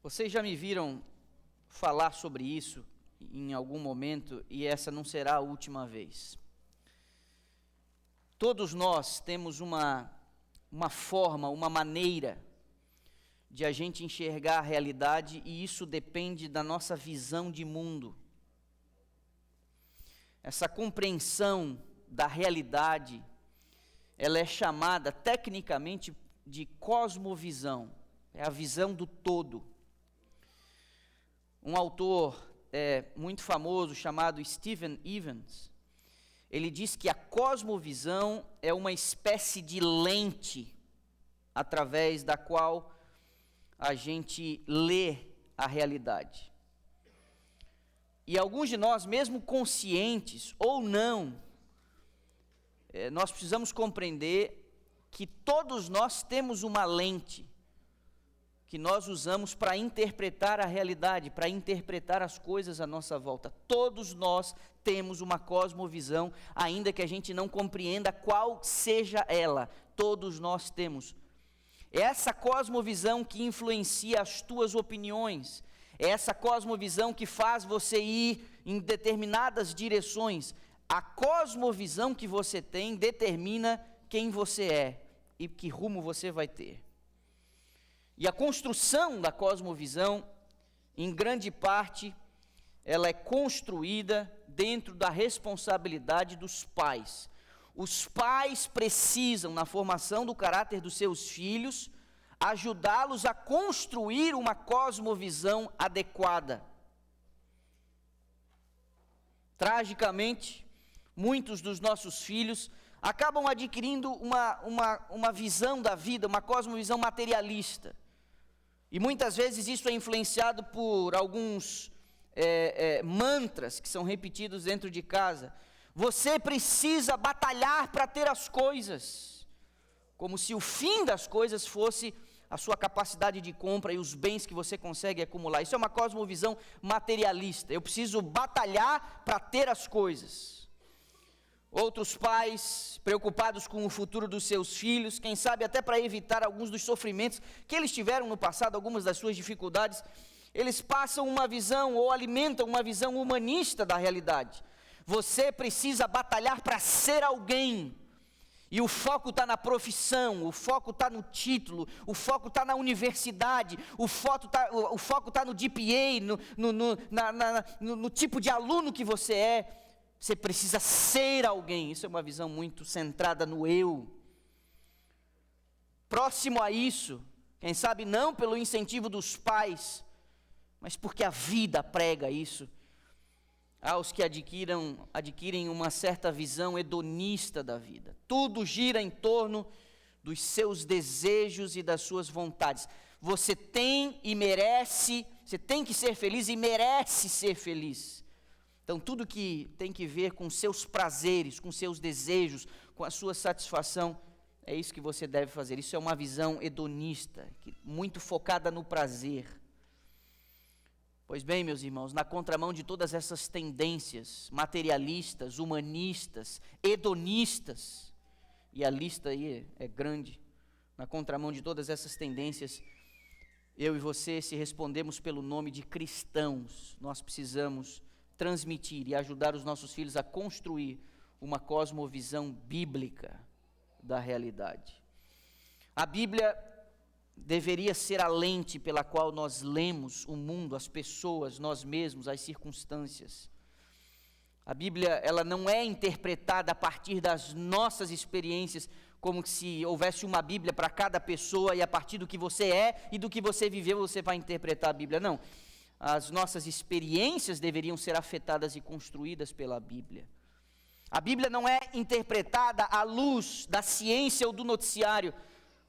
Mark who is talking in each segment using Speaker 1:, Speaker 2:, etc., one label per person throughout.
Speaker 1: Vocês já me viram falar sobre isso em algum momento e essa não será a última vez. Todos nós temos uma forma, uma maneira de a gente enxergar a realidade e isso depende da nossa visão de mundo. Essa compreensão da realidade, ela é chamada tecnicamente de cosmovisão, é a visão do todo. Um autor muito famoso chamado Stephen Evans, ele diz que a cosmovisão é uma espécie de lente através da qual a gente lê a realidade. E alguns de nós, mesmo conscientes ou não, nós precisamos compreender que todos nós temos uma lente que nós usamos para interpretar a realidade, para interpretar as coisas à nossa volta. Todos nós temos uma cosmovisão, ainda que a gente não compreenda qual seja ela. Todos nós temos. É essa cosmovisão que influencia as tuas opiniões. É essa cosmovisão que faz você ir em determinadas direções. A cosmovisão que você tem determina quem você é e que rumo você vai ter. E a construção da cosmovisão, em grande parte, ela é construída dentro da responsabilidade dos pais. Os pais precisam, na formação do caráter dos seus filhos, ajudá-los a construir uma cosmovisão adequada. Tragicamente, muitos dos nossos filhos acabam adquirindo uma visão da vida, uma cosmovisão materialista. E muitas vezes isso é influenciado por alguns mantras que são repetidos dentro de casa. Você precisa batalhar para ter as coisas, como se o fim das coisas fosse a sua capacidade de compra e os bens que você consegue acumular. Isso é uma cosmovisão materialista. Eu preciso batalhar para ter as coisas. Outros pais, preocupados com o futuro dos seus filhos, quem sabe até para evitar alguns dos sofrimentos que eles tiveram no passado, algumas das suas dificuldades, eles passam uma visão ou alimentam uma visão humanista da realidade. Você precisa batalhar para ser alguém. E o foco está na profissão, o foco está no título, o foco está na universidade, o foco está no GPA, no tipo de aluno que você é. Você precisa ser alguém. Isso é uma visão muito centrada no eu. Próximo a isso, quem sabe não pelo incentivo dos pais, mas porque a vida prega isso, aos que adquirem uma certa visão hedonista da vida. Tudo gira em torno dos seus desejos e das suas vontades. Você tem e merece, você tem que ser feliz e merece ser feliz. Então, tudo que tem que ver com seus prazeres, com seus desejos, com a sua satisfação, é isso que você deve fazer. Isso é uma visão hedonista, muito focada no prazer. Pois bem, meus irmãos, na contramão de todas essas tendências materialistas, humanistas, hedonistas, e a lista aí é grande, na contramão de todas essas tendências, eu e você, se respondemos pelo nome de cristãos, nós precisamos transmitir e ajudar os nossos filhos a construir uma cosmovisão bíblica da realidade. A Bíblia deveria ser a lente pela qual nós lemos o mundo, as pessoas, nós mesmos, as circunstâncias. A Bíblia, ela não é interpretada a partir das nossas experiências, como se houvesse uma Bíblia para cada pessoa e a partir do que você é e do que você viveu, você vai interpretar a Bíblia. Não. As nossas experiências deveriam ser afetadas e construídas pela Bíblia. A Bíblia não é interpretada à luz da ciência ou do noticiário.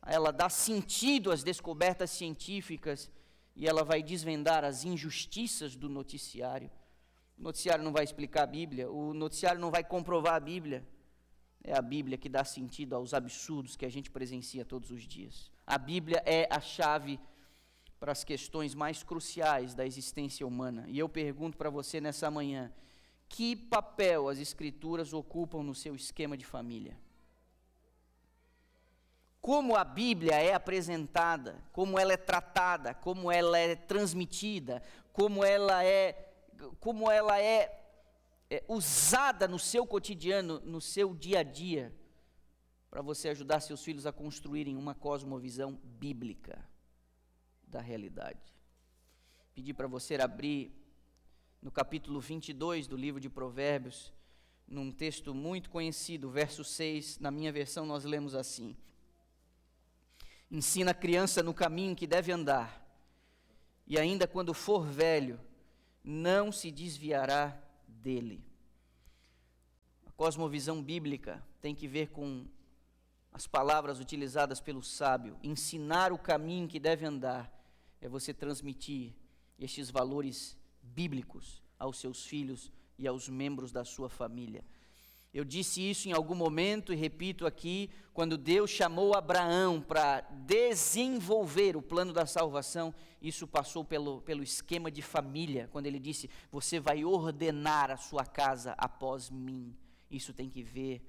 Speaker 1: Ela dá sentido às descobertas científicas e ela vai desvendar as injustiças do noticiário. O noticiário não vai explicar a Bíblia, o noticiário não vai comprovar a Bíblia. É a Bíblia que dá sentido aos absurdos que a gente presencia todos os dias. A Bíblia é a chave para as questões mais cruciais da existência humana. E eu pergunto para você nessa manhã, que papel as Escrituras ocupam no seu esquema de família? como a Bíblia é apresentada, como ela é tratada, como ela é transmitida, como ela é usada no seu cotidiano, no seu dia a dia, para você ajudar seus filhos a construírem uma cosmovisão bíblica da realidade. Pedi para você abrir no capítulo 22 do livro de Provérbios, num texto muito conhecido, verso 6, na minha versão nós lemos assim: ensina a criança no caminho que deve andar, e ainda quando for velho, não se desviará dele. A cosmovisão bíblica tem que ver com as palavras utilizadas pelo sábio. Ensinar o caminho que deve andar é você transmitir estes valores bíblicos aos seus filhos e aos membros da sua família. Eu disse isso em algum momento e repito aqui, quando Deus chamou Abraão para desenvolver o plano da salvação, isso passou pelo esquema de família, quando ele disse: você vai ordenar a sua casa após mim. Isso tem que ver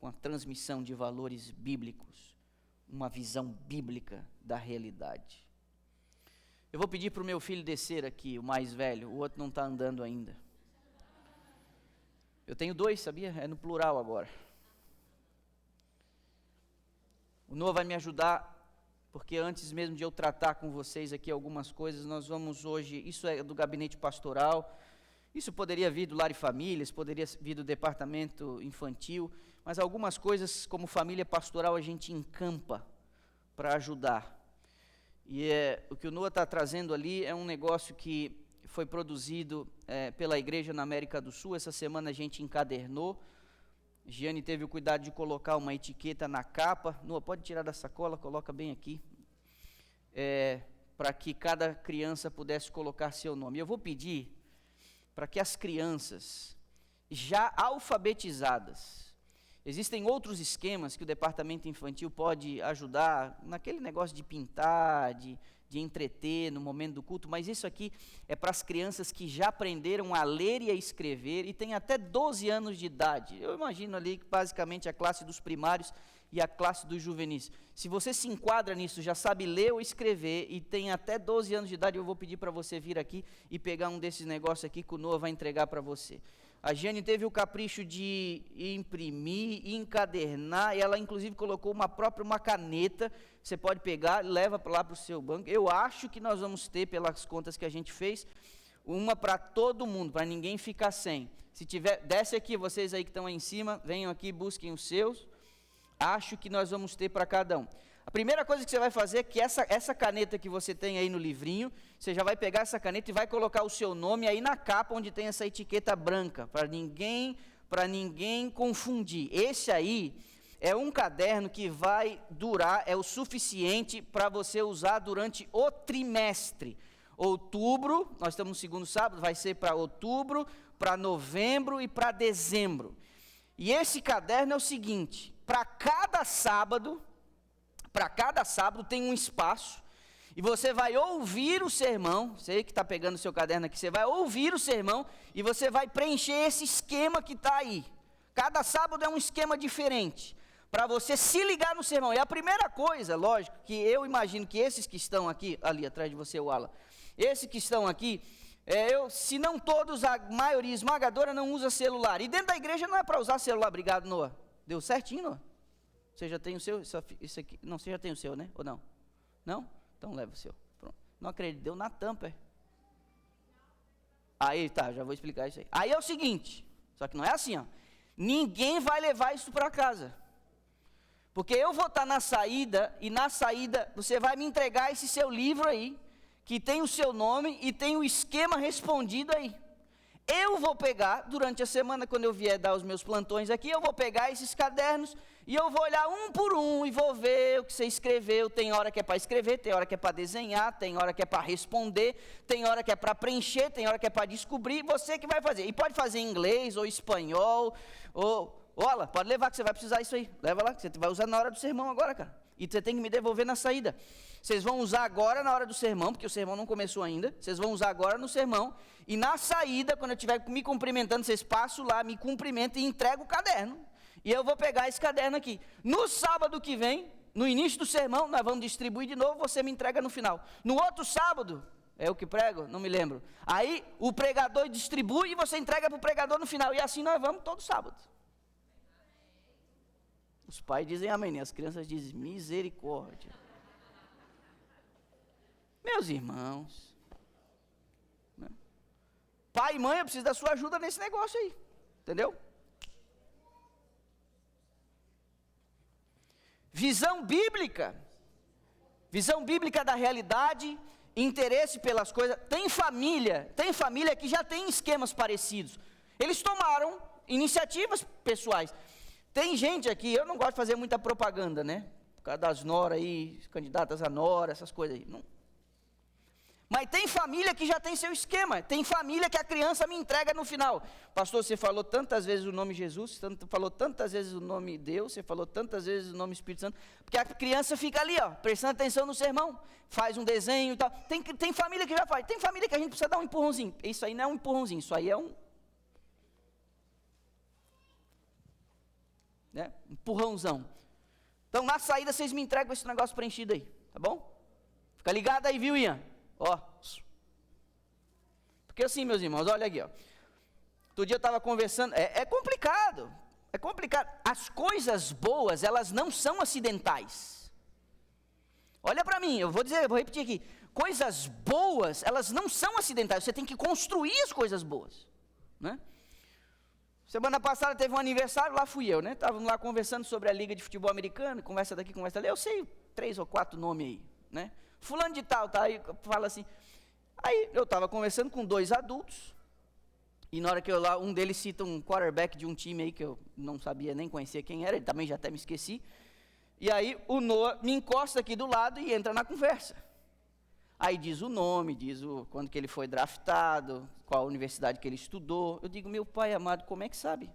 Speaker 1: com a transmissão de valores bíblicos, uma visão bíblica da realidade. Eu vou pedir para o meu filho descer aqui, o mais velho, o outro não está andando ainda. Eu tenho 2, sabia? É no plural agora. O Noah vai me ajudar, porque antes mesmo de eu tratar com vocês aqui algumas coisas, nós vamos hoje, isso é do gabinete pastoral, isso poderia vir do Lar e Famílias, poderia vir do departamento infantil, mas algumas coisas como família pastoral a gente encampa para ajudar. E o que o Noah está trazendo ali é um negócio que foi produzido pela igreja na América do Sul. Essa semana a gente encadernou. Giane teve o cuidado de colocar uma etiqueta na capa. Noah, pode tirar da sacola, coloca bem aqui. Para que cada criança pudesse colocar seu nome. Eu vou pedir para que as crianças já alfabetizadas, existem outros esquemas que o departamento infantil pode ajudar, naquele negócio de pintar, de entreter no momento do culto, mas isso aqui é para as crianças que já aprenderam a ler e a escrever e têm até 12 anos de idade. Eu imagino ali que basicamente a classe dos primários e a classe dos juvenis. Se você se enquadra nisso, já sabe ler ou escrever e tem até 12 anos de idade, eu vou pedir para você vir aqui e pegar um desses negócios aqui que o Noah vai entregar para você. A Giane teve o capricho de imprimir, encadernar, e ela inclusive colocou uma caneta, você pode pegar, leva lá para o seu banco. Eu acho que nós vamos ter, pelas contas que a gente fez, uma para todo mundo, para ninguém ficar sem. Se tiver, desce aqui, vocês aí que estão aí em cima, venham aqui, busquem os seus. Acho que nós vamos ter para cada um. A primeira coisa que você vai fazer é que essa caneta que você tem aí no livrinho, você já vai pegar essa caneta e vai colocar o seu nome aí na capa onde tem essa etiqueta branca, para ninguém confundir. Esse aí é um caderno que vai durar, é o suficiente para você usar durante o trimestre. Outubro, nós estamos no segundo sábado, vai ser para outubro, para novembro e para dezembro. E esse caderno é o seguinte: para cada sábado tem um espaço, e você vai ouvir o sermão, você que está pegando o seu caderno aqui, você vai ouvir o sermão, e você vai preencher esse esquema que está aí. Cada sábado é um esquema diferente, para você se ligar no sermão. E a primeira coisa, lógico, que eu imagino que esses que estão aqui, ali atrás de você, o Alan, esses que estão aqui, se não todos, a maioria esmagadora não usa celular, e dentro da igreja não é para usar celular. Obrigado, Noah. Deu certinho, Noah? Você já tem o seu? Isso aqui, não, você já tem o seu, né? Ou não? Não? Então leva o seu. Pronto. Não acredito, deu na tampa. Aí, tá, já vou explicar isso aí. Aí é o seguinte, só que não é assim, ó. Ninguém vai levar isso para casa. Porque eu vou estar na saída, e na saída você vai me entregar esse seu livro aí, que tem o seu nome e tem o esquema respondido aí. Eu vou pegar, durante a semana, quando eu vier dar os meus plantões aqui, eu vou pegar esses cadernos e eu vou olhar um por um e vou ver o que você escreveu. Tem hora que é para escrever, tem hora que é para desenhar, tem hora que é para responder, tem hora que é para preencher, tem hora que é para descobrir, você que vai fazer. E pode fazer em inglês ou espanhol, olha, pode levar que você vai precisar isso aí. Leva lá, que você vai usar na hora do sermão agora, cara. E você tem que me devolver na saída. Vocês vão usar agora na hora do sermão, porque o sermão não começou ainda. Vocês vão usar agora no sermão. E na saída, quando eu estiver me cumprimentando, vocês passam lá, me cumprimentam e entregam o caderno. E eu vou pegar esse caderno aqui. No sábado que vem, no início do sermão, nós vamos distribuir de novo, você me entrega no final. No outro sábado, é eu que prego? Não me lembro. Aí o pregador distribui e você entrega para o pregador no final. E assim nós vamos todo sábado. Os pais dizem amém, né? As crianças dizem misericórdia. Meus irmãos, né? Pai e mãe, eu preciso da sua ajuda nesse negócio aí, entendeu? Visão bíblica da realidade, interesse pelas coisas. Tem família que já tem esquemas parecidos. Eles tomaram iniciativas pessoais. Tem gente aqui, eu não gosto de fazer muita propaganda, né? Por causa das noras aí, candidatas a nora, essas coisas aí. Não. Mas tem família que já tem seu esquema. Tem família que a criança me entrega no final. Pastor, você falou tantas vezes o nome Jesus, falou tantas vezes o nome Deus, você falou tantas vezes o nome Espírito Santo, porque a criança fica ali, ó, prestando atenção no sermão, faz um desenho e tal. Tem família que já faz. Tem família que a gente precisa dar um empurrãozinho. Isso aí não é um empurrãozinho, isso aí é um... né? Empurrãozão. Então na saída vocês me entregam esse negócio preenchido aí, tá bom? Fica ligado aí, viu, Ian? Ó. Porque assim, meus irmãos, olha aqui, ó. Outro dia eu estava conversando, é complicado. As coisas boas, elas não são acidentais. Olha para mim, eu vou repetir aqui. Coisas boas, elas não são acidentais. Você tem que construir as coisas boas, né? Semana passada teve um aniversário, lá fui eu, né? Estávamos lá conversando sobre a Liga de Futebol Americano, conversa daqui, conversa ali. Eu sei 3 ou 4 nomes aí, né? Fulano de tal, tá? Aí fala assim. Aí eu estava conversando com 2 adultos, e na hora que um deles cita um quarterback de um time aí, que eu não sabia nem conhecer quem era, ele também já até me esqueci. E aí o Noah me encosta aqui do lado e entra na conversa. Aí diz o nome, quando que ele foi draftado, qual a universidade que ele estudou. Eu digo, meu pai amado, como é que sabe?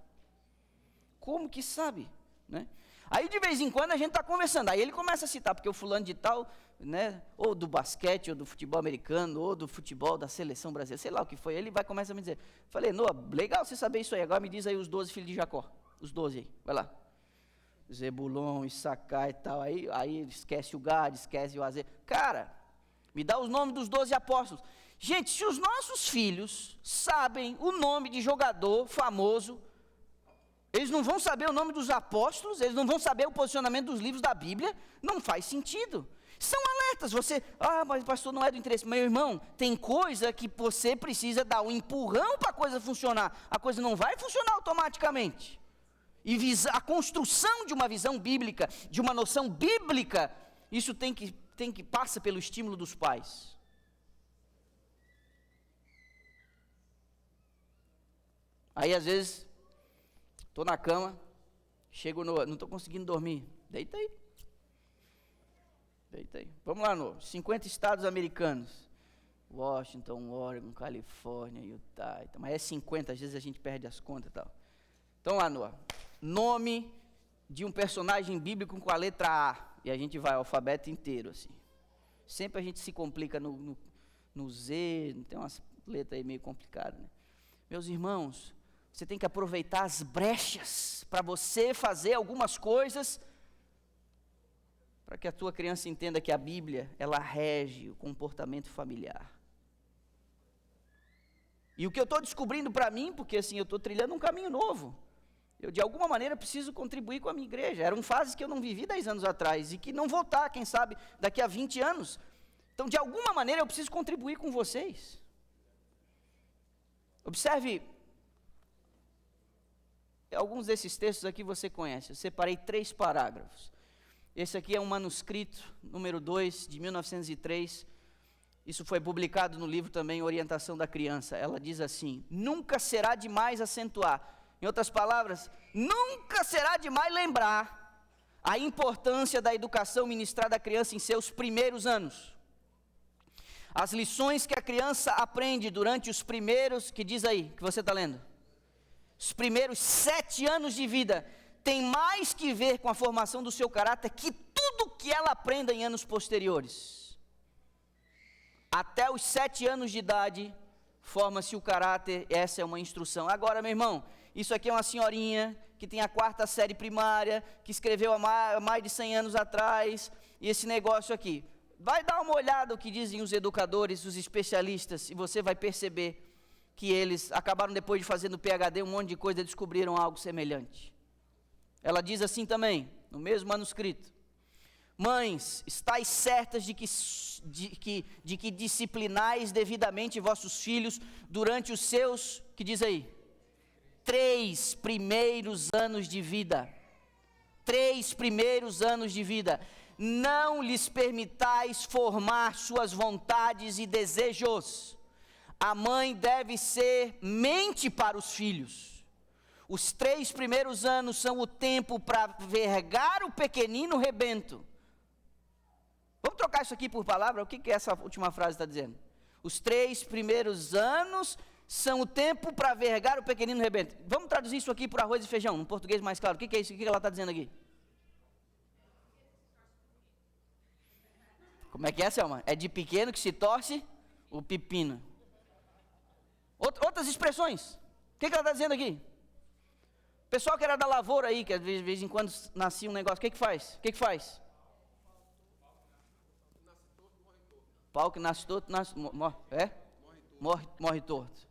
Speaker 1: Como que sabe? Né? Aí de vez em quando a gente está conversando, aí ele começa a citar, porque o fulano de tal, né, ou do basquete, ou do futebol americano, ou do futebol da seleção brasileira, sei lá o que foi, ele começa a me dizer. Falei, Noah, legal você saber isso aí, agora me diz aí os 12 filhos de Jacó, os 12 aí, vai lá. Zebulon, Issacar e tal, aí esquece o Gad, esquece o Azer. Cara, me dá os nomes dos 12 apóstolos. Gente, se os nossos filhos sabem o nome de jogador famoso, eles não vão saber o nome dos apóstolos, eles não vão saber o posicionamento dos livros da Bíblia, não faz sentido. São alertas, mas pastor, não é do interesse. Meu irmão, tem coisa que você precisa dar um empurrão para a coisa funcionar. A coisa não vai funcionar automaticamente. E a construção de uma visão bíblica, de uma noção bíblica, isso tem que passar pelo estímulo dos pais. Aí às vezes, estou na cama, não estou conseguindo dormir, deita aí. Vamos lá, 50 estados americanos, Washington, Oregon, Califórnia, Utah, mas é 50, às vezes a gente perde as contas e tal. Então lá, nome de um personagem bíblico com a letra A, e a gente vai ao alfabeto inteiro, assim. Sempre a gente se complica no Z, tem umas letras aí meio complicadas, né? Meus irmãos, você tem que aproveitar as brechas para você fazer algumas coisas, para que a tua criança entenda que a Bíblia, ela rege o comportamento familiar. E o que eu estou descobrindo para mim, porque assim, eu estou trilhando um caminho novo, eu de alguma maneira preciso contribuir com a minha igreja. Eram fases que eu não vivi 10 anos atrás, e que não vou estar, quem sabe, daqui a 20 anos. Então, de alguma maneira, eu preciso contribuir com vocês. Observe, alguns desses textos aqui você conhece, eu separei 3 parágrafos. Esse aqui é um manuscrito, número 2, de 1903, isso foi publicado no livro também, Orientação da Criança. Ela diz assim, nunca será demais acentuar, em outras palavras, nunca será demais lembrar a importância da educação ministrada à criança em seus primeiros anos. As lições que a criança aprende durante os primeiros, que diz aí, que você está lendo? Os primeiros 7 anos de vida, tem mais que ver com a formação do seu caráter que tudo que ela aprenda em anos posteriores. Até os 7 anos de idade, forma-se o caráter, essa é uma instrução. Agora, meu irmão, isso aqui é uma senhorinha que tem a 4ª série primária, que escreveu há mais de 100 anos atrás, e esse negócio aqui. Vai dar uma olhada o que dizem os educadores, os especialistas, e você vai perceber que eles acabaram, depois de fazer no PhD um monte de coisa, descobriram algo semelhante. Ela diz assim também, no mesmo manuscrito: mães, estáis certas de que disciplinais devidamente vossos filhos durante os seus, que diz aí? 3 primeiros anos de vida. 3 primeiros anos de vida. Não lhes permitais formar suas vontades e desejos. A mãe deve ser mente para os filhos. Os 3 primeiros anos são o tempo para vergar o pequenino rebento. Vamos trocar isso aqui por palavra? O que essa última frase está dizendo? Os 3 primeiros anos são o tempo para vergar o pequenino rebento. Vamos traduzir isso aqui por arroz e feijão, no português mais claro. O que é isso? O que ela está dizendo aqui? Como é que é, Selma? É de pequeno que se torce o pepino. Outras expressões. O que ela está dizendo aqui? O pessoal que era da lavoura aí, que de vez em quando nascia um negócio, o que faz? O que faz? Pau que nasce torto, morre torto.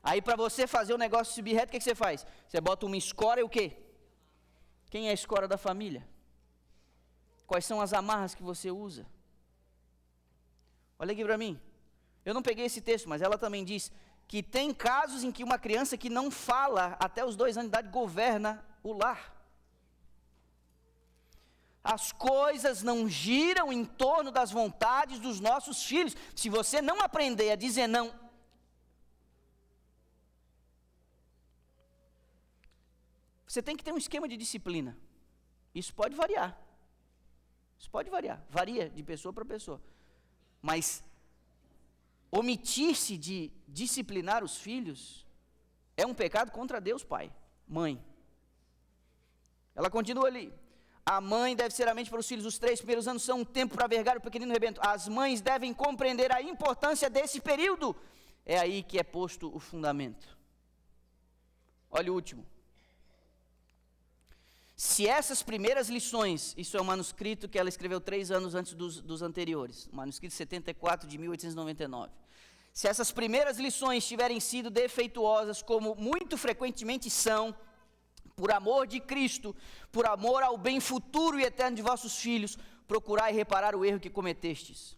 Speaker 1: Aí para você fazer o negócio subir reto, o que você faz? Você bota uma escora e o quê? Quem é a escora da família? Quais são as amarras que você usa? Olha aqui para mim. Eu não peguei esse texto, mas ela também diz que tem casos em que uma criança que não fala até os 2 anos de idade governa o lar. As coisas não giram em torno das vontades dos nossos filhos. Se você não aprender a dizer não, você tem que ter um esquema de disciplina. Isso pode variar. Varia de pessoa para pessoa. Mas omitir-se de disciplinar os filhos é um pecado contra Deus, pai, mãe. Ela continua ali. A mãe deve ser a mente para os filhos. Os 3 primeiros anos são um tempo para vergar o pequenino rebento. As mães devem compreender a importância desse período. É aí que é posto o fundamento. Olha o último. Se essas primeiras lições, isso é um manuscrito que ela escreveu 3 anos antes dos anteriores, manuscrito 74 de 1899. Se essas primeiras lições tiverem sido defeituosas, como muito frequentemente são, por amor de Cristo, por amor ao bem futuro e eterno de vossos filhos, procurai reparar o erro que cometestes.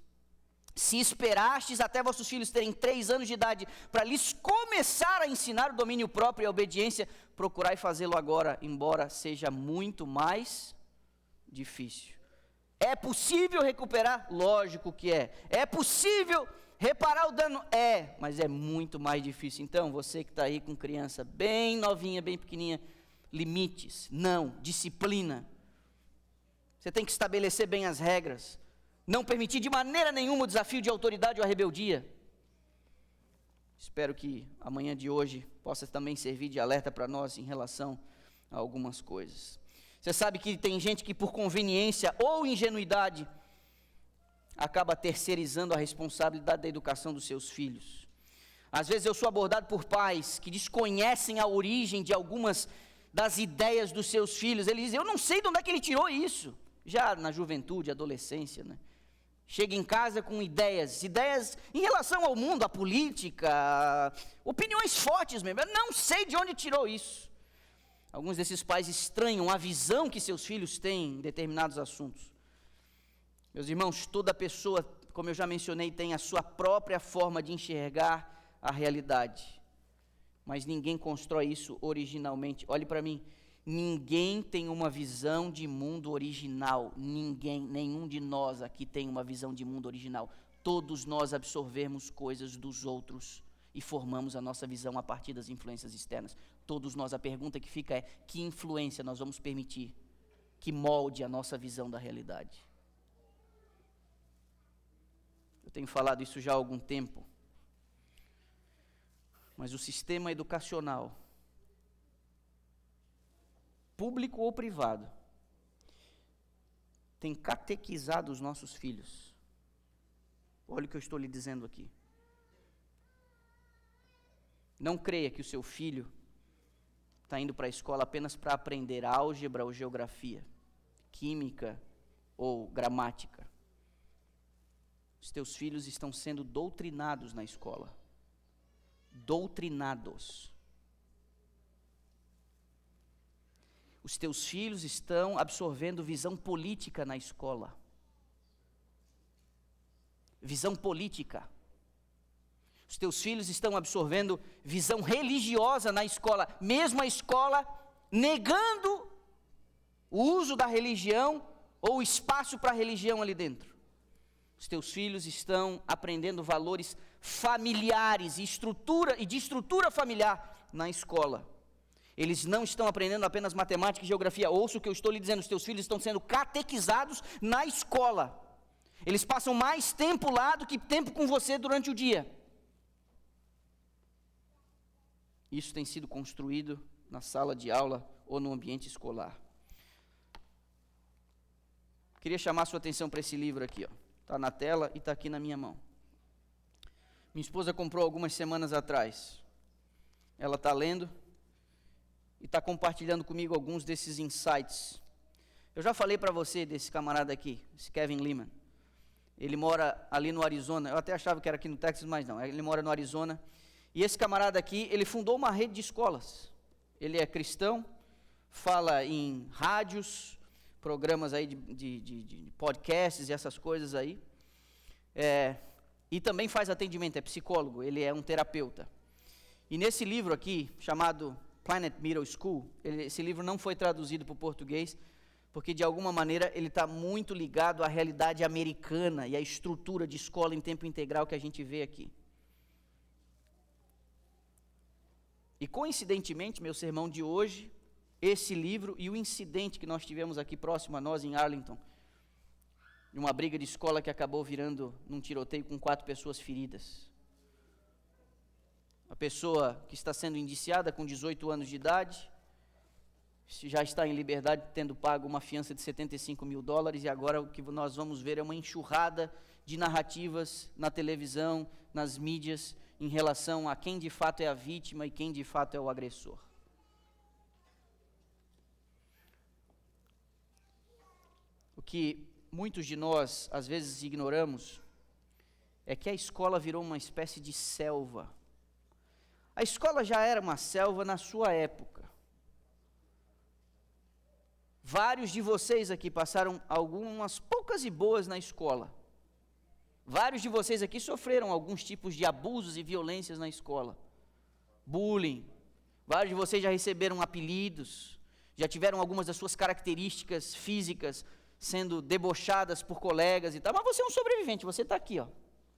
Speaker 1: Se esperastes até vossos filhos terem 3 anos de idade, para lhes começar a ensinar o domínio próprio e a obediência, procurai fazê-lo agora, embora seja muito mais difícil. É possível recuperar? Lógico que é. É possível reparar o dano? É, mas é muito mais difícil. Então, você que está aí com criança bem novinha, bem pequenininha, limites, não, disciplina. Você tem que estabelecer bem as regras. Não permitir de maneira nenhuma o desafio de autoridade ou a rebeldia. Espero que a manhã de hoje possa também servir de alerta para nós em relação a algumas coisas. Você sabe que tem gente que por conveniência ou ingenuidade acaba terceirizando a responsabilidade da educação dos seus filhos. Às vezes eu sou abordado por pais que desconhecem a origem de algumas das ideias dos seus filhos. Eles dizem, eu não sei de onde é que ele tirou isso. Já na juventude, adolescência, né? Chega em casa com ideias em relação ao mundo, à política, opiniões fortes mesmo. Eu não sei de onde tirou isso. Alguns desses pais estranham a visão que seus filhos têm em determinados assuntos. Meus irmãos, toda pessoa, como eu já mencionei, tem a sua própria forma de enxergar a realidade. Mas ninguém constrói isso originalmente. Olhe para mim. Ninguém tem uma visão de mundo original. Ninguém, nenhum de nós aqui tem uma visão de mundo original. Todos nós absorvemos coisas dos outros e formamos a nossa visão a partir das influências externas. Todos nós, a pergunta que fica é, que influência nós vamos permitir que molde a nossa visão da realidade? Eu tenho falado isso já há algum tempo, mas o sistema educacional, público ou privado, tem catequizado os nossos filhos. Olha o que eu estou lhe dizendo aqui. Não creia que o seu filho está indo para a escola apenas para aprender álgebra ou geografia, química ou gramática. Os teus filhos estão sendo doutrinados na escola. Doutrinados. Os teus filhos estão absorvendo visão política na escola. Visão política. Os teus filhos estão absorvendo visão religiosa na escola, mesmo a escola negando o uso da religião ou o espaço para a religião ali dentro. Os teus filhos estão aprendendo valores familiares e de estrutura familiar na escola. Eles não estão aprendendo apenas matemática e geografia. Ouça o que eu estou lhe dizendo, os teus filhos estão sendo catequizados na escola. Eles passam mais tempo lá do que tempo com você durante o dia. Isso tem sido construído na sala de aula ou no ambiente escolar. Queria chamar sua atenção para esse livro aqui, ó. Está na tela e está aqui na minha mão. Minha esposa comprou algumas semanas atrás. Ela está lendo e está compartilhando comigo alguns desses insights. Eu já falei para você desse camarada aqui, esse Kevin Leman. Ele mora ali no Arizona. Eu até achava que era aqui no Texas, mas não. Ele mora no Arizona. E esse camarada aqui, ele fundou uma rede de escolas. Ele é cristão, fala em rádios, programas aí de podcasts e essas coisas aí. E também faz atendimento, é psicólogo, ele é um terapeuta. E nesse livro aqui, chamado Planet Middle School, esse livro não foi traduzido para o português, porque de alguma maneira ele está muito ligado à realidade americana e à estrutura de escola em tempo integral que a gente vê aqui. E coincidentemente, meu sermão de hoje, esse livro e o incidente que nós tivemos aqui próximo a nós em Arlington, de uma briga de escola que acabou virando num tiroteio com 4 pessoas feridas. A pessoa que está sendo indiciada com 18 anos de idade, já está em liberdade tendo pago uma fiança de $75 mil, e agora o que nós vamos ver é uma enxurrada de narrativas na televisão, nas mídias, em relação a quem de fato é a vítima e quem de fato é o agressor. O que muitos de nós às vezes ignoramos é que a escola virou uma espécie de selva. A escola já era uma selva na sua época. Vários de vocês aqui passaram algumas poucas e boas na escola. Vários de vocês aqui sofreram alguns tipos de abusos e violências na escola. Bullying. Vários de vocês já receberam apelidos, já tiveram algumas das suas características físicas sendo debochadas por colegas e tal, mas você é um sobrevivente, você está aqui, ó.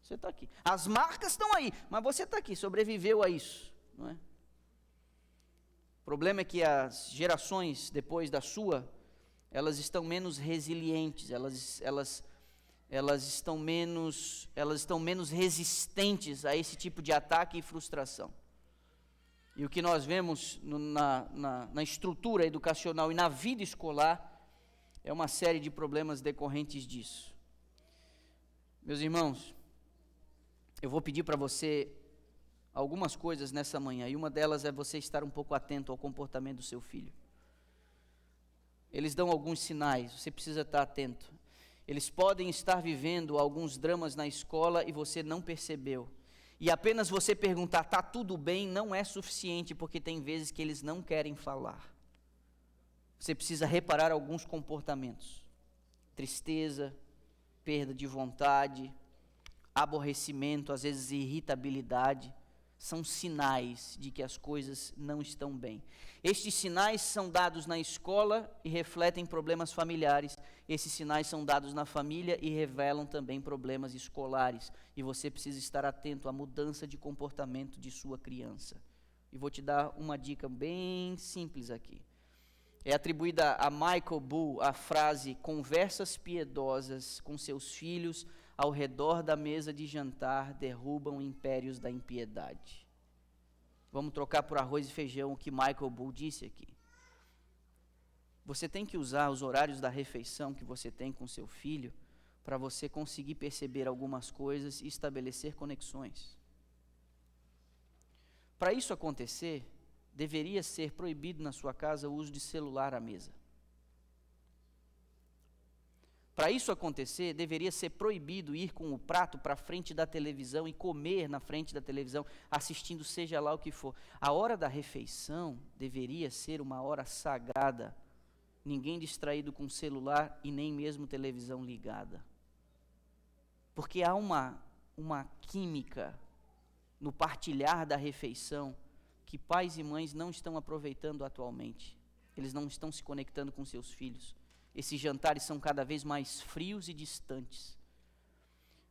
Speaker 1: Você está aqui. As marcas estão aí, mas você está aqui, sobreviveu a isso, não é? O problema é que as gerações depois da sua, elas estão menos resilientes, elas estão menos resistentes a esse tipo de ataque e frustração. E o que nós vemos na estrutura educacional e na vida escolar é uma série de problemas decorrentes disso. Meus irmãos, eu vou pedir para você algumas coisas nessa manhã, e uma delas é você estar um pouco atento ao comportamento do seu filho. Eles dão alguns sinais, você precisa estar atento. Eles podem estar vivendo alguns dramas na escola e você não percebeu. E apenas você perguntar, está tudo bem, não é suficiente, porque tem vezes que eles não querem falar. Você precisa reparar alguns comportamentos. Tristeza, perda de vontade, aborrecimento, às vezes irritabilidade, são sinais de que as coisas não estão bem. Estes sinais são dados na escola e refletem problemas familiares. Esses sinais são dados na família e revelam também problemas escolares. E você precisa estar atento à mudança de comportamento de sua criança. E vou te dar uma dica bem simples aqui. É atribuída a Michael Bull a frase: conversas piedosas com seus filhos ao redor da mesa de jantar derrubam impérios da impiedade. Vamos trocar por arroz e feijão o que Michael Bull disse aqui. Você tem que usar os horários da refeição que você tem com seu filho para você conseguir perceber algumas coisas e estabelecer conexões. Para isso acontecer, deveria ser proibido na sua casa o uso de celular à mesa. Para isso acontecer, deveria ser proibido ir com o prato para frente da televisão e comer na frente da televisão, assistindo seja lá o que for. A hora da refeição deveria ser uma hora sagrada. Ninguém distraído com celular e nem mesmo televisão ligada. Porque há uma química no partilhar da refeição que pais e mães não estão aproveitando atualmente. Eles não estão se conectando com seus filhos. Esses jantares são cada vez mais frios e distantes.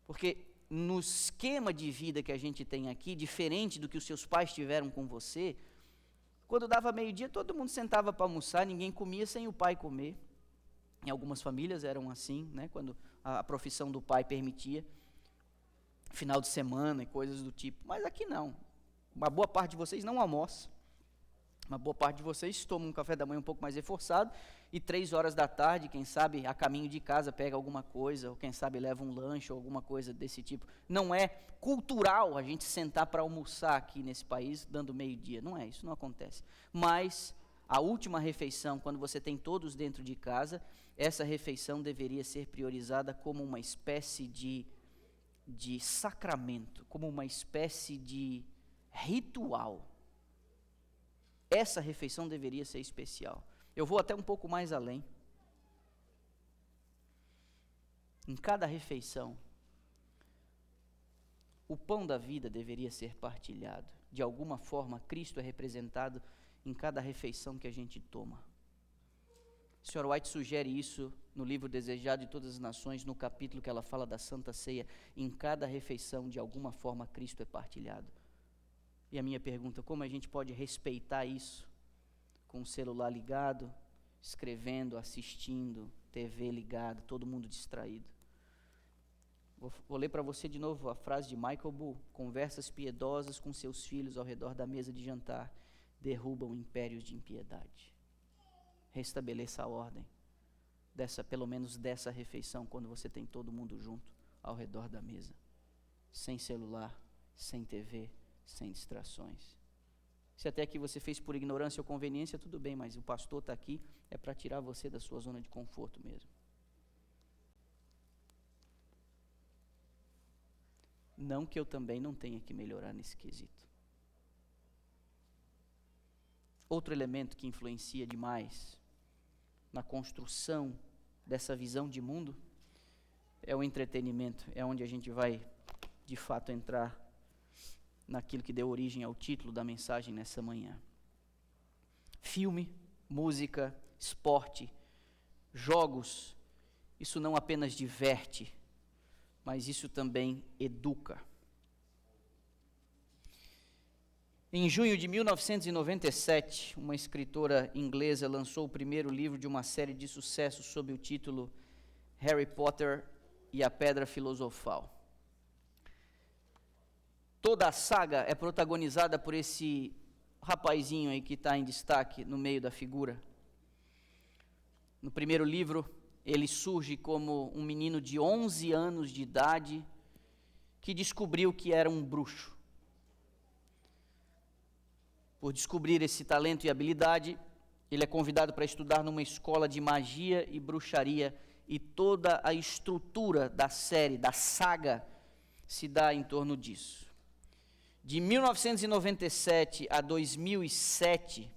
Speaker 1: Porque no esquema de vida que a gente tem aqui, diferente do que os seus pais tiveram com você, quando dava meio-dia, todo mundo sentava para almoçar, ninguém comia sem o pai comer. Em algumas famílias eram assim, né, quando a profissão do pai permitia, final de semana e coisas do tipo. Mas aqui não. Uma boa parte de vocês não almoça. Uma boa parte de vocês toma um café da manhã um pouco mais reforçado e 3 horas da tarde, quem sabe, a caminho de casa pega alguma coisa, ou quem sabe leva um lanche ou alguma coisa desse tipo. Não é cultural a gente sentar para almoçar aqui nesse país dando meio-dia. Não é, isso não acontece. Mas a última refeição, quando você tem todos dentro de casa, essa refeição deveria ser priorizada como uma espécie de sacramento, como uma espécie de ritual. Essa refeição deveria ser especial. Eu vou até um pouco mais além. Em cada refeição, o pão da vida deveria ser partilhado. De alguma forma, Cristo é representado em cada refeição que a gente toma. A Sra. White sugere isso no livro Desejado de Todas as Nações, no capítulo que ela fala da Santa Ceia. Em cada refeição, de alguma forma, Cristo é partilhado. E a minha pergunta, como a gente pode respeitar isso? Com o celular ligado, escrevendo, assistindo, TV ligada, todo mundo distraído. Vou ler para você de novo a frase de Michael Bull. Conversas piedosas com seus filhos ao redor da mesa de jantar derrubam impérios de impiedade. Restabeleça a ordem, pelo menos dessa refeição, quando você tem todo mundo junto ao redor da mesa. Sem celular, sem TV, sem distrações. Se até aqui você fez por ignorância ou conveniência, tudo bem, mas o pastor está aqui, é para tirar você da sua zona de conforto mesmo. Não que eu também não tenha que melhorar nesse quesito. Outro elemento que influencia demais na construção dessa visão de mundo é o entretenimento. É onde a gente vai, de fato, entrar naquilo que deu origem ao título da mensagem nessa manhã. Filme, música, esporte, jogos, isso não apenas diverte, mas isso também educa. Em junho de 1997, uma escritora inglesa lançou o primeiro livro de uma série de sucesso sob o título Harry Potter e a Pedra Filosofal. Toda a saga é protagonizada por esse rapazinho aí que está em destaque no meio da figura. No primeiro livro, ele surge como um menino de 11 anos de idade que descobriu que era um bruxo. Por descobrir esse talento e habilidade, ele é convidado para estudar numa escola de magia e bruxaria, e toda a estrutura da série, da saga, se dá em torno disso. De 1997 a 2007,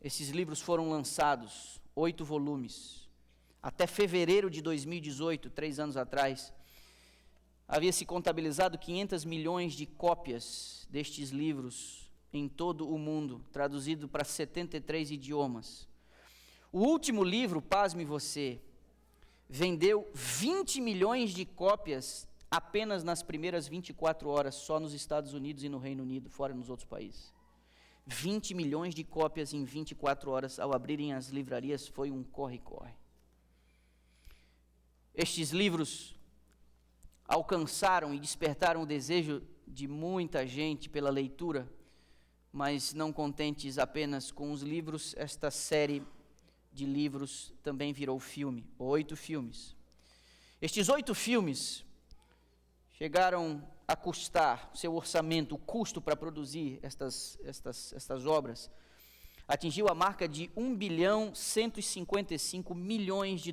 Speaker 1: esses livros foram lançados, 8 volumes. Até fevereiro de 2018, 3 anos atrás, havia se contabilizado 500 milhões de cópias destes livros em todo o mundo, traduzido para 73 idiomas. O último livro, pasme você, vendeu 20 milhões de cópias apenas nas primeiras 24 horas, só nos Estados Unidos e no Reino Unido, fora nos outros países. 20 milhões de cópias em 24 horas, ao abrirem as livrarias, foi um corre-corre. Estes livros alcançaram e despertaram o desejo de muita gente pela leitura, mas não contentes apenas com os livros, esta série de livros também virou filme, 8 filmes. Estes 8 filmes chegaram a custar, seu orçamento, o custo para produzir estas obras, atingiu a marca de $1,155 bilhões.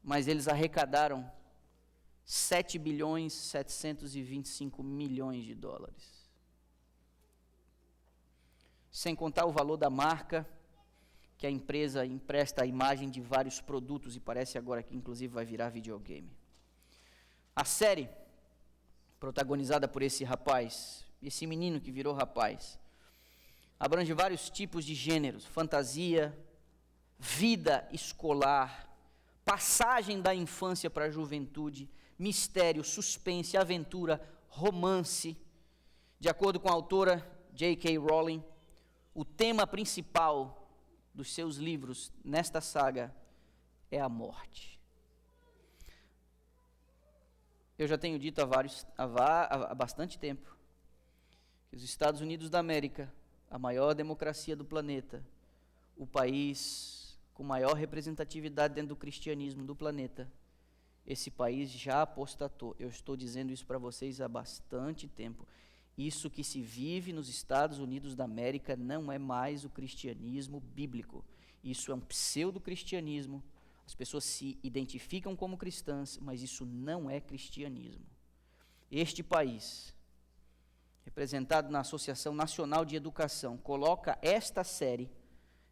Speaker 1: Mas eles arrecadaram $7,725 bilhões. Sem contar o valor da marca, que a empresa empresta a imagem de vários produtos, e parece agora que inclusive vai virar videogame. A série, protagonizada por esse rapaz, esse menino que virou rapaz, abrange vários tipos de gêneros: fantasia, vida escolar, passagem da infância para a juventude, mistério, suspense, aventura, romance. De acordo com a autora J.K. Rowling, o tema principal dos seus livros nesta saga é a morte. Eu já tenho dito há bastante tempo que os Estados Unidos da América, a maior democracia do planeta, o país com maior representatividade dentro do cristianismo do planeta, esse país já apostatou. Eu estou dizendo isso para vocês há bastante tempo. Isso que se vive nos Estados Unidos da América não é mais o cristianismo bíblico. Isso é um pseudo-cristianismo. As pessoas se identificam como cristãs, mas isso não é cristianismo. Este país, representado na Associação Nacional de Educação, coloca esta série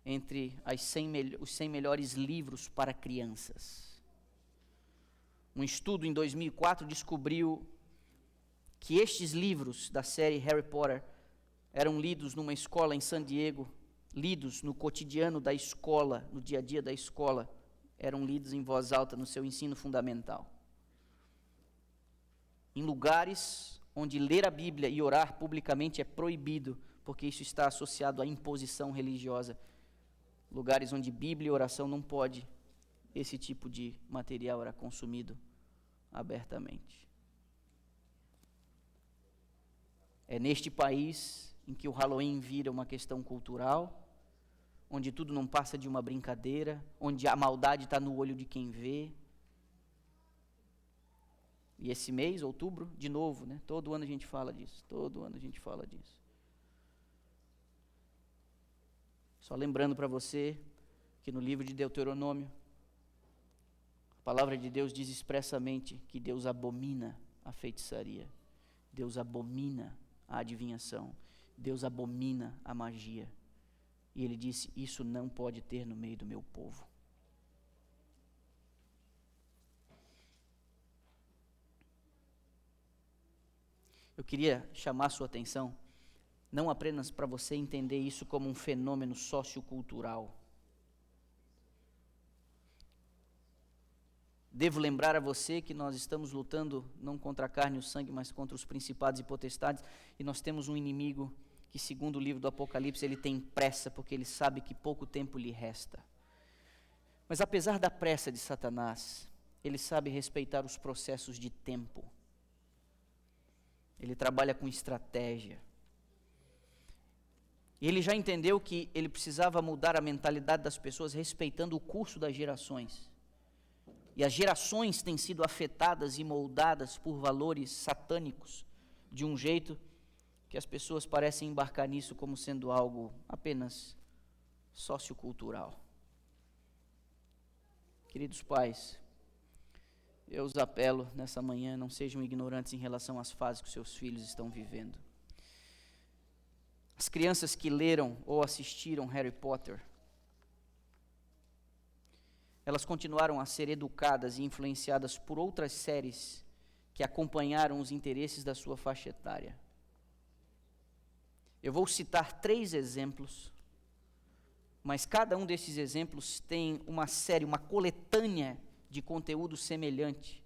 Speaker 1: entre os 100 melhores livros para crianças. Um estudo em 2004 descobriu que estes livros da série Harry Potter eram lidos numa escola em San Diego, lidos no cotidiano da escola, no dia a dia da escola, eram lidos em voz alta no seu ensino fundamental. Em lugares onde ler a Bíblia e orar publicamente é proibido, porque isso está associado à imposição religiosa. Lugares onde Bíblia e oração não pode, esse tipo de material era consumido abertamente. É neste país em que o Halloween vira uma questão cultural, onde tudo não passa de uma brincadeira, onde a maldade está no olho de quem vê. E esse mês, outubro, de novo, né? Todo ano a gente fala disso, Só lembrando para você que no livro de Deuteronômio, a palavra de Deus diz expressamente que Deus abomina a feitiçaria, Deus abomina a adivinhação, Deus abomina a magia. E ele disse: isso não pode ter no meio do meu povo. Eu queria chamar a sua atenção, não apenas para você entender isso como um fenômeno sociocultural. Devo lembrar a você que nós estamos lutando não contra a carne e o sangue, mas contra os principados e potestades, e nós temos um inimigo que, segundo o livro do Apocalipse, ele tem pressa, porque ele sabe que pouco tempo lhe resta. Mas apesar da pressa de Satanás, ele sabe respeitar os processos de tempo. Ele trabalha com estratégia. E ele já entendeu que ele precisava mudar a mentalidade das pessoas respeitando o curso das gerações. E as gerações têm sido afetadas e moldadas por valores satânicos, de um jeito que as pessoas parecem embarcar nisso como sendo algo apenas sociocultural. Queridos pais, eu os apelo nessa manhã, não sejam ignorantes em relação às fases que seus filhos estão vivendo. As crianças que leram ou assistiram Harry Potter, elas continuaram a ser educadas e influenciadas por outras séries que acompanharam os interesses da sua faixa etária. Eu vou citar 3 exemplos, mas cada um desses exemplos tem uma série, uma coletânea de conteúdo semelhante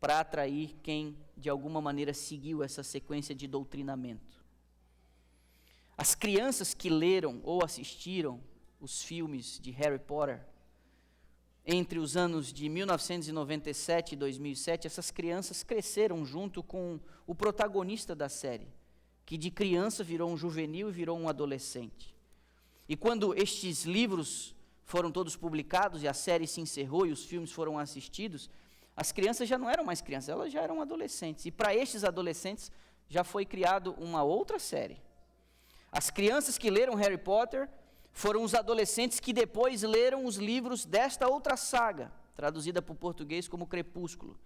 Speaker 1: para atrair quem, de alguma maneira, seguiu essa sequência de doutrinamento. As crianças que leram ou assistiram os filmes de Harry Potter, entre os anos de 1997 e 2007, essas crianças cresceram junto com o protagonista da série, que de criança virou um juvenil e virou um adolescente. E quando estes livros foram todos publicados e a série se encerrou e os filmes foram assistidos, As crianças já não eram mais crianças, elas já eram adolescentes. E para estes adolescentes já foi criado uma outra série. As crianças que leram Harry Potter foram os adolescentes que depois leram os livros desta outra saga, traduzida para o português como Crepúsculo,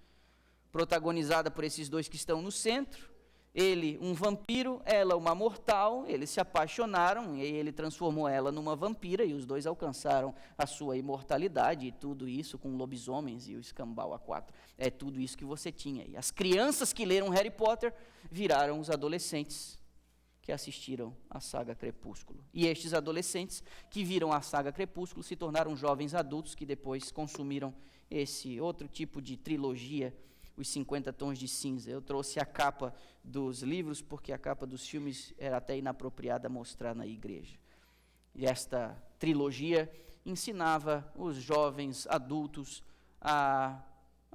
Speaker 1: protagonizada por esses dois que estão no centro. Ele, um vampiro, ela, uma mortal. Eles se apaixonaram e ele transformou ela numa vampira e os dois alcançaram a sua imortalidade. E tudo isso com lobisomens e o escambau A4. É tudo isso que você tinha. E as crianças que leram Harry Potter viraram os adolescentes que assistiram à saga Crepúsculo. E estes adolescentes que viram a saga Crepúsculo se tornaram jovens adultos que depois consumiram esse outro tipo de trilogia, os 50 tons de cinza. Eu trouxe a capa dos livros, porque a capa dos filmes era até inapropriada mostrar na igreja. E esta trilogia ensinava os jovens adultos a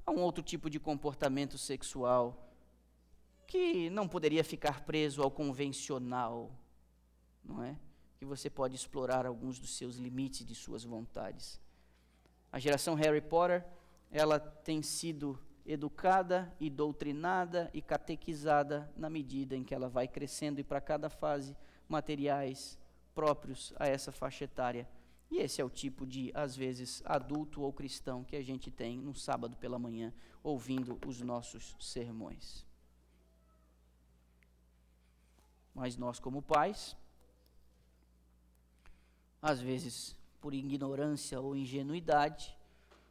Speaker 1: um outro tipo de comportamento sexual, que não poderia ficar preso ao convencional, não é? Que você pode explorar alguns dos seus limites, de suas vontades. A geração Harry Potter, ela tem sido educada e doutrinada e catequizada na medida em que ela vai crescendo, e para cada fase materiais próprios a essa faixa etária. E esse é o tipo de, às vezes, adulto ou cristão que a gente tem no sábado pela manhã, ouvindo os nossos sermões. Mas nós, como pais, às vezes, por ignorância ou ingenuidade,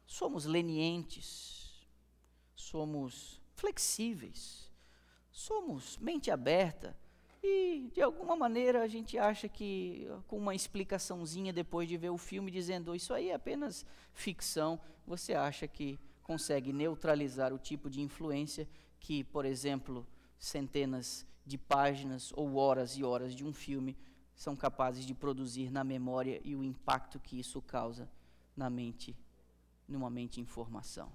Speaker 1: somos lenientes, somos flexíveis, somos mente aberta e, de alguma maneira, a gente acha que, com uma explicaçãozinha depois de ver o filme, dizendo isso aí é apenas ficção, você acha que consegue neutralizar o tipo de influência que, por exemplo, centenas de páginas ou horas e horas de um filme são capazes de produzir na memória e o impacto que isso causa na mente, numa mente em formação.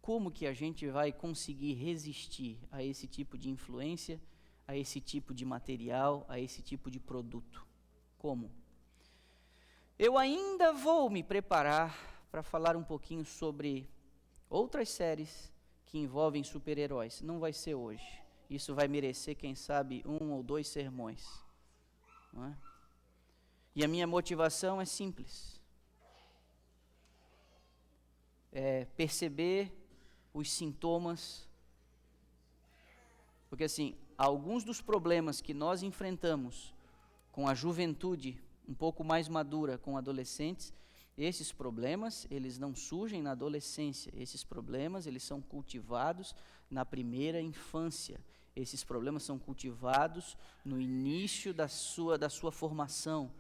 Speaker 1: Como que a gente vai conseguir resistir a esse tipo de influência, a esse tipo de material, a esse tipo de produto? Como? Eu ainda vou me preparar para falar um pouquinho sobre outras séries que envolvem super-heróis. Não vai ser hoje. Isso vai merecer, quem sabe, 1 ou 2 sermões. Não é? E a minha motivação é simples. É perceber os sintomas. Porque assim, alguns dos problemas que nós enfrentamos com a juventude um pouco mais madura, com adolescentes, esses problemas, eles não surgem na adolescência. Esses problemas, eles são cultivados na primeira infância. Esses problemas são cultivados no início da sua formação,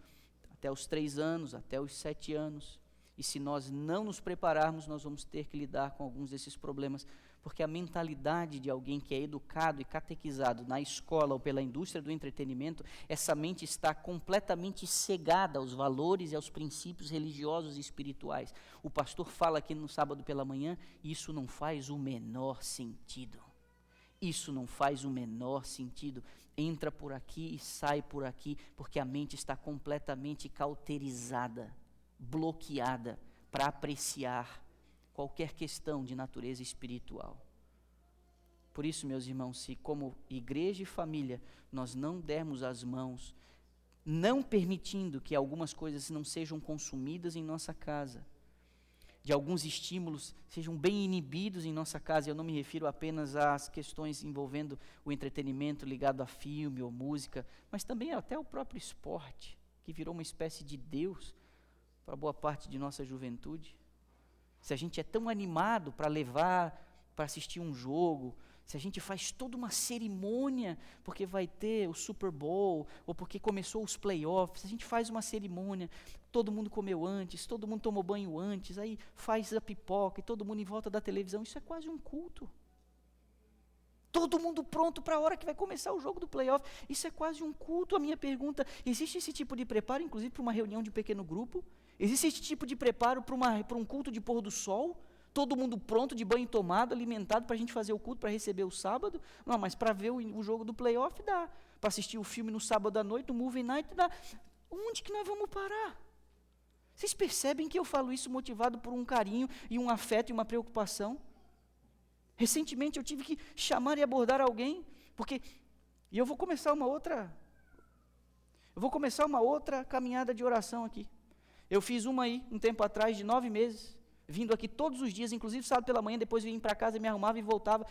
Speaker 1: até os 3 anos, até os 7 anos. E se nós não nos prepararmos, nós vamos ter que lidar com alguns desses problemas, porque a mentalidade de alguém que é educado e catequizado na escola ou pela indústria do entretenimento, essa mente está completamente cegada aos valores e aos princípios religiosos e espirituais. O pastor fala aqui no sábado pela manhã, e isso não faz o menor sentido. Isso não faz o menor sentido. Entra por aqui e sai por aqui, porque a mente está completamente cauterizada, bloqueada para apreciar qualquer questão de natureza espiritual. Por isso, meus irmãos, se como igreja e família nós não dermos as mãos, não permitindo que algumas coisas não sejam consumidas em nossa casa, de alguns estímulos sejam bem inibidos em nossa casa, eu não me refiro apenas às questões envolvendo o entretenimento ligado a filme ou música, mas também até o próprio esporte, que virou uma espécie de Deus para boa parte de nossa juventude. Se a gente é tão animado para levar, para assistir um jogo, se a gente faz toda uma cerimônia, porque vai ter o Super Bowl, ou porque começou os playoffs, a gente faz uma cerimônia, todo mundo comeu antes, todo mundo tomou banho antes, aí faz a pipoca e todo mundo em volta da televisão, isso é quase um culto. Todo mundo pronto para a hora que vai começar o jogo do playoff, isso é quase um culto. A minha pergunta, existe esse tipo de preparo, inclusive para uma reunião de pequeno grupo? Existe esse tipo de preparo para um culto de pôr do sol? Todo mundo pronto, de banho tomado, alimentado para a gente fazer o culto, para receber o sábado? Não, mas para ver o jogo do playoff dá. Para assistir o filme no sábado à noite, no movie night dá. Onde que nós vamos parar? Vocês percebem que eu falo isso motivado por um carinho e um afeto e uma preocupação? Recentemente eu tive que chamar e abordar alguém, e eu vou começar uma outra caminhada de oração aqui. Eu fiz uma aí, um tempo atrás, de 9 meses, vindo aqui todos os dias, inclusive sábado pela manhã, depois eu ia para casa, me arrumava e voltava.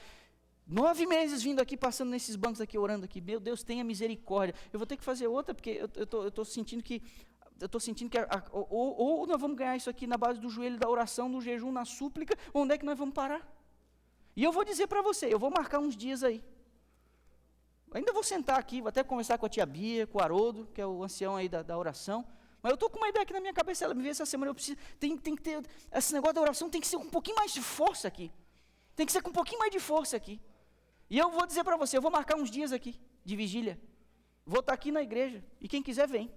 Speaker 1: 9 meses vindo aqui, passando nesses bancos aqui, orando aqui. Meu Deus, tenha misericórdia. Eu vou ter que fazer outra, porque eu estou sentindo que ou nós vamos ganhar isso aqui na base do joelho, da oração, do jejum, na súplica, ou onde é que nós vamos parar? E eu vou dizer para você, eu vou marcar uns dias aí. Ainda vou sentar aqui, vou até conversar com a tia Bia, com o Haroldo, que é o ancião aí da oração. Mas eu estou com uma ideia aqui na minha cabeça, ela me veio essa semana, tem que ter, esse negócio da oração tem que ser com um pouquinho mais de força aqui. Tem que ser com um pouquinho mais de força aqui. E eu vou dizer para você, eu vou marcar uns dias aqui, de vigília. Vou estar aqui na igreja, e quem quiser vem.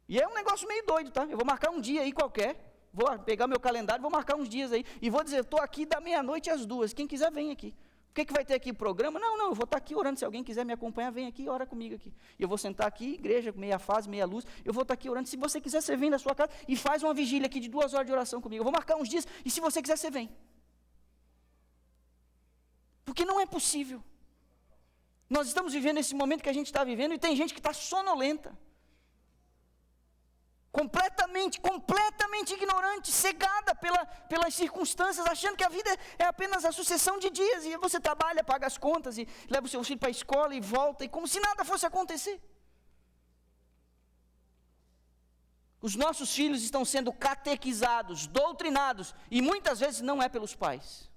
Speaker 1: E é um negócio meio doido, tá? Eu vou marcar um dia aí qualquer, vou pegar meu calendário, vou marcar uns dias aí, e vou dizer, estou aqui da meia-noite às 2, quem quiser vem aqui. O que vai ter aqui o programa? Não, eu vou estar aqui orando, se alguém quiser me acompanhar, vem aqui e ora comigo aqui. E eu vou sentar aqui, igreja, meia fase, meia luz, eu vou estar aqui orando, se você quiser, você vem da sua casa e faz uma vigília aqui de 2 horas de oração comigo. Eu vou marcar uns dias, e se você quiser, você vem. Porque não é possível. Nós estamos vivendo esse momento que a gente está vivendo, e tem gente que está sonolenta. Completamente ignorante, cegada pelas circunstâncias, achando que a vida é apenas a sucessão de dias, e você trabalha, paga as contas, e leva o seu filho para a escola, e volta, e como se nada fosse acontecer. Os nossos filhos estão sendo catequizados, doutrinados, e muitas vezes não é pelos pais.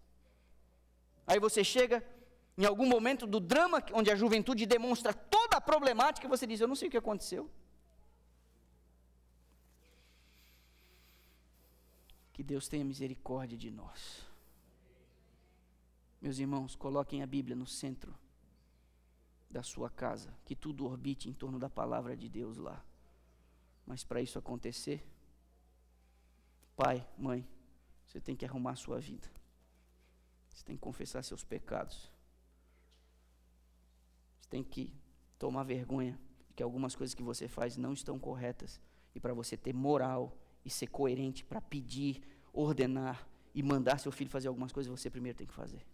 Speaker 1: Aí você chega em algum momento do drama, onde a juventude demonstra toda a problemática, e você diz, eu não sei o que aconteceu. Que Deus tenha misericórdia de nós. Meus irmãos, coloquem a Bíblia no centro da sua casa, que tudo orbite em torno da palavra de Deus lá. Mas para isso acontecer, pai, mãe, você tem que arrumar a sua vida. Você tem que confessar seus pecados. Você tem que tomar vergonha de que algumas coisas que você faz não estão corretas, e para você ter moral e ser coerente para pedir, ordenar e mandar seu filho fazer algumas coisas, você primeiro tem que fazer.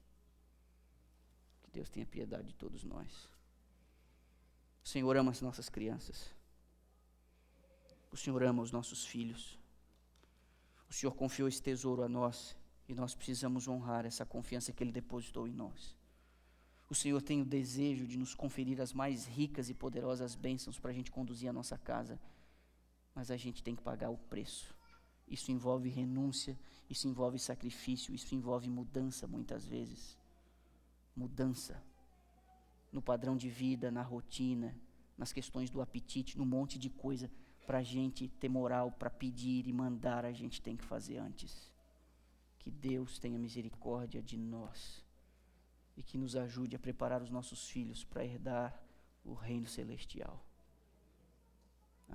Speaker 1: Que Deus tenha piedade de todos nós. O Senhor ama as nossas crianças. O Senhor ama os nossos filhos. O Senhor confiou esse tesouro a nós, e nós precisamos honrar essa confiança que Ele depositou em nós. O Senhor tem o desejo de nos conferir as mais ricas e poderosas bênçãos para a gente conduzir a nossa casa, mas a gente tem que pagar o preço. Isso envolve renúncia, isso envolve sacrifício, isso envolve mudança muitas vezes. Mudança no padrão de vida, na rotina, nas questões do apetite, num monte de coisa. Para a gente ter moral, para pedir e mandar, a gente tem que fazer antes. Que Deus tenha misericórdia de nós e que nos ajude a preparar os nossos filhos para herdar o reino celestial.